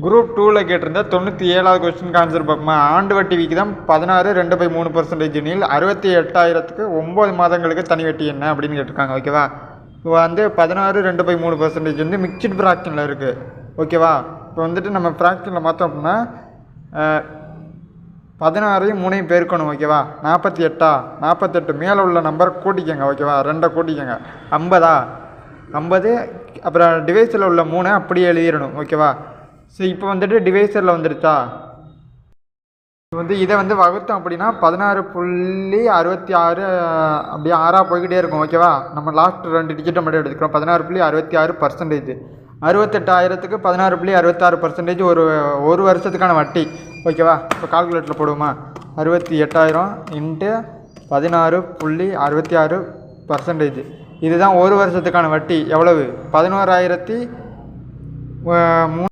Group 2ல் கேட்டிருந்தா 97வது கொஸ்டினுக்கு ஆன்சர் பார்ப்போமா. ஆண்டு வட்டி விகிதம் 16 2/3% எனில் 68,000க்கு 9 மாதங்களுக்கு தனி வட்டி என்ன அப்படின்னு கேட்டிருக்காங்க. ஓகேவா. இப்போ வந்து 16 2/3% வந்து மிக்சட் ஃப்ராக்ஷனில் இருக்குது. ஓகேவா. இப்போ வந்துட்டு நம்ம ஃப்ராக்ஷனில் பார்த்தோம் அப்படின்னா 16ஐயும் 3ஐயும் பெருக்கணும். ஓகேவா. 48 மேலே உள்ள நம்பர் கூட்டிக்கங்க. ஓகேவா. 2 கூட்டிக்கங்க. 50 அப்புறம் டிவைஸில் உள்ள 3 அப்படியே எழுதிடணும். ஓகேவா. ஸோ இப்போ வந்துட்டு டிவைசரில் வந்துடுச்சா. இதை வந்து வகுத்தோம் அப்படின்னா 16.66 அப்படியே 6ஆக போய்கிட்டே இருக்கும். ஓகேவா. நம்ம லாஸ்ட் 2 டிஜிட்டை மட்டும் எடுத்துக்கிறோம். 16.66%. 68,000க்கு 16.66% ஒரு வருஷத்துக்கான வட்டி. ஓகேவா. இப்போ கால்குலேட்டரில் போடுவோமா. 68,000 × 16.66%. இதுதான் ஒரு வருஷத்துக்கான வட்டி. எவ்வளவு? 11,003